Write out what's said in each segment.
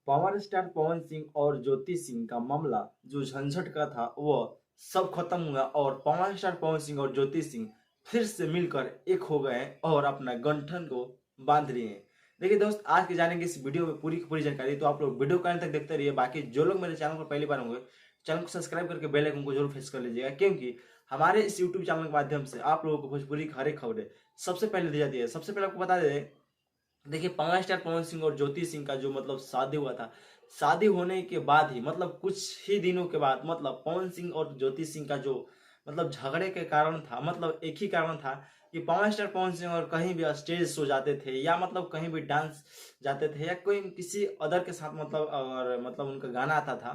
Power star Pawan Singh और ज्योति सिंह का मामला जो झंझट का था वह सब खत्म हुआ और पावर स्टार पवन सिंह और ज्योति सिंह फिर से मिलकर एक हो गए हैं और अपना गंठन को बांध लिए हैं। देखिए दोस्त, आज के जानेंगे इस वीडियो में पूरी की पूरी जानकारी, तो आप लोग वीडियो को अंत तक देखते रहिए। बाकी जो लोग मेरे चैनल पर पहली बार होंगे, चैनल को सब्सक्राइब करके बेल आइकन को जरूर प्रेस कर लीजिएगा, क्योंकि हमारे इस यूट्यूब चैनल के माध्यम से आप लोगों को भोजपुरी की हर एक खबरें सबसे पहले दी जाती है। सबसे पहले आपको बता दें, देखिए पावर स्टार पवन सिंह और ज्योति सिंह का जो शादी हुआ था, शादी होने के बाद ही कुछ ही दिनों के बाद पवन सिंह और ज्योति सिंह का जो झगड़े के कारण था, एक ही कारण था कि पावर स्टार पवन सिंह और कहीं भी स्टेज शो जाते थे या कहीं भी डांस जाते थे या कोई किसी अदर के साथ अगर उनका गाना आता था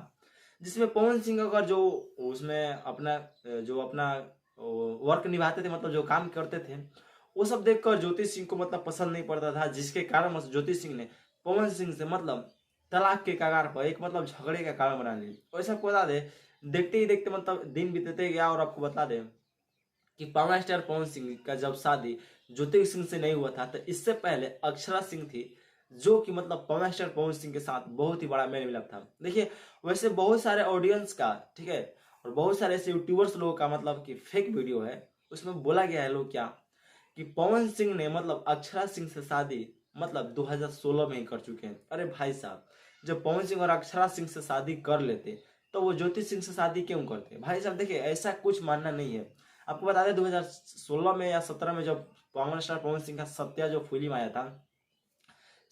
जिसमें पवन सिंह अगर जो उसमें अपना वर्क निभाते थे, जो काम करते थे, वो सब देखकर ज्योति सिंह को पसंद नहीं पड़ता था, जिसके कारण ज्योति सिंह ने पवन सिंह से तलाक के कगार पर एक झगड़े का कारण बना ली। वैसे आपको बता दे, देखते ही देखते दिन बीतते गया और आपको बता दे कि पावर स्टार पवन सिंह का जब शादी ज्योति सिंह से नहीं हुआ था तो इससे पहले अक्षरा सिंह थी, जो कि पावर स्टार पवन सिंह के साथ बहुत ही बड़ा मेल मिलाप था। देखिए, वैसे बहुत सारे ऑडियंस का, ठीक है, और बहुत सारे ऐसे यूट्यूबर्स लोगों का कि फेक वीडियो है, उसमें बोला गया है लोग क्या कि पवन सिंह ने अक्षरा सिंह से शादी 2016 में ही कर चुके हैं। अरे भाई साहब, जब पवन सिंह और अक्षरा सिंह से शादी कर लेते तो वो ज्योति सिंह से शादी क्यों करते? भाई साहब देखिए, ऐसा कुछ मानना नहीं है। आपको बता दें 2016 में या 17 में जब पावर स्टार पवन सिंह का सत्या जो फिल्म आया था,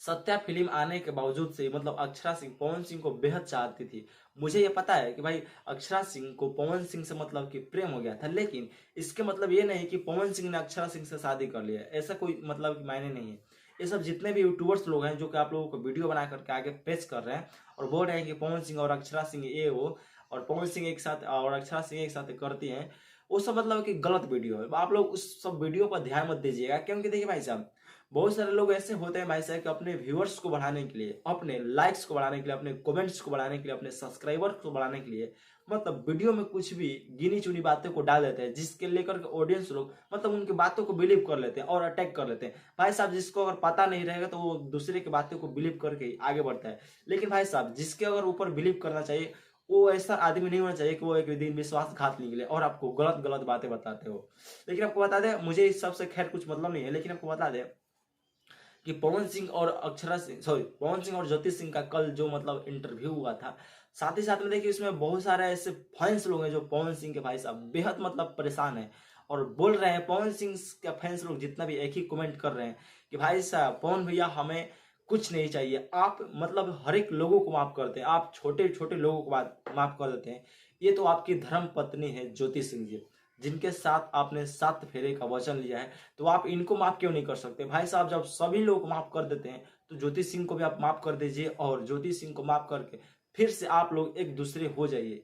सत्या फिल्म आने के बावजूद से अक्षरा सिंह पवन सिंह को बेहद चाहती थी। मुझे ये पता है कि भाई अक्षरा सिंह को पवन सिंह से कि प्रेम हो गया था, लेकिन इसके ये नहीं कि पवन सिंह ने अक्षरा सिंह से शादी कर लिया। ऐसा कोई मायने नहीं है। ये सब जितने भी यूट्यूबर्स लोग हैं जो कि आप लोगों को वीडियो बना करके आगे पेश कर रहे हैं और बोल रहे हैं कि पवन सिंह और अक्षरा सिंह ये वो और पवन सिंह एक साथ और अक्षरा सिंह एक साथ करती हैं, वो सब कि गलत वीडियो है। आप लोग उस सब वीडियो पर ध्यान मत दीजिएगा, क्योंकि देखिए भाई साहब, बहुत सारे लोग ऐसे होते हैं भाई साहब कि अपने व्यूअर्स को बढ़ाने के लिए, अपने लाइक्स को बढ़ाने के लिए, अपने कमेंट्स को बढ़ाने के लिए, अपने सब्सक्राइबर्स को बढ़ाने के लिए वीडियो में कुछ भी गिनी चुनी बातों को डाल देते हैं, जिसके लेकर के ऑडियंस लोग उनकी बातों को बिलीव कर लेते हैं और अटैक कर लेते हैं। भाई साहब, जिसको अगर पता नहीं रहेगा तो वो दूसरे की बातों को बिलीव करके आगे बढ़ता है, लेकिन भाई साहब जिसके अगर ऊपर बिलीव करना चाहिए, वो ऐसा आदमी नहीं होना चाहिए कि वो एक दिन विश्वासघात निकले और आपको गलत गलत बातें बताते हो। लेकिन आपको बता दें, मुझे इस सबसे खैर कुछ नहीं है, लेकिन आपको बता दें कि पवन सिंह और पवन सिंह और ज्योति सिंह का कल जो इंटरव्यू हुआ था, साथ ही साथ में देखिए उसमें बहुत सारे ऐसे फैंस लोग हैं जो पवन सिंह के भाई साहब बेहद परेशान है और बोल रहे हैं, पवन सिंह के फैंस लोग जितना भी एक ही कमेंट कर रहे हैं कि भाई साहब पवन भैया हमें कुछ नहीं चाहिए, आप हर एक लोगों को माफ करते हैं, आप छोटे छोटे लोगों को माफ कर देते हैं। ये तो आपकी धर्म पत्नी है ज्योति सिंह जी, जिनके साथ आपने 7 फेरे का वचन लिया है, तो आप इनको माफ क्यों नहीं कर सकते? भाई साहब, जब सभी लोग माफ कर देते हैं तो ज्योति सिंह को भी आप माफ कर दीजिए और ज्योति सिंह को माफ करके फिर से आप लोग एक दूसरे हो जाइए,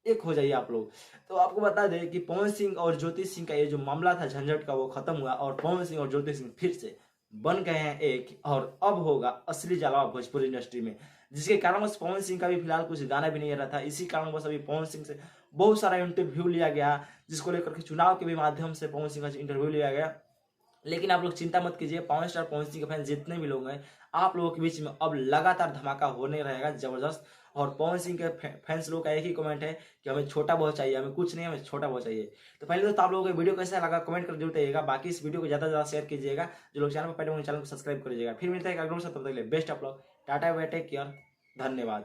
एक हो जाइए आप लोग। तो आपको बता दें कि पवन सिंह और ज्योति सिंह का ये जो मामला था झंझट का, वो खत्म हुआ और पवन सिंह और ज्योति सिंह फिर से बन गए हैं एक, और अब होगा असली जलावा भोजपुरी इंडस्ट्री में, जिसके कारण बस पवन सिंह का भी फिलहाल कुछ गाना भी नहीं आ रहा था। इसी कारण बस अभी पवन सिंह से बहुत सारा इंटरव्यू लिया गया, जिसको लेकर के चुनाव के भी माध्यम से पवन सिंह का इंटरव्यू लिया गया। लेकिन आप लोग चिंता मत कीजिए, पावर स्टार पवन सिंह के फैन जितने भी लोग हैं, आप लोगों के बीच में अब लगातार धमाका होने रहेगा जबरदस्त। और पवन सिंह के फैंस लोग का एक ही कमेंट है कि हमें छोटा बहुत चाहिए, हमें कुछ नहीं, हमें छोटा बहुत चाहिए। तो पहले तो आप लोगों को वीडियो कैसा लगा कमेंट कर जरूर बताइएगा। बाकी इस वीडियो को ज़्यादा से ज़्यादा शेयर कीजिएगा। जो लोग चैनल पर पहले उन्हें चैनल को सब्सक्राइब करिएगा। फिर मिलता है अगले वीडियो से, तब तक के लिए बेस्ट आप लोग, टाटा बाय, टेक केयर, धन्यवाद।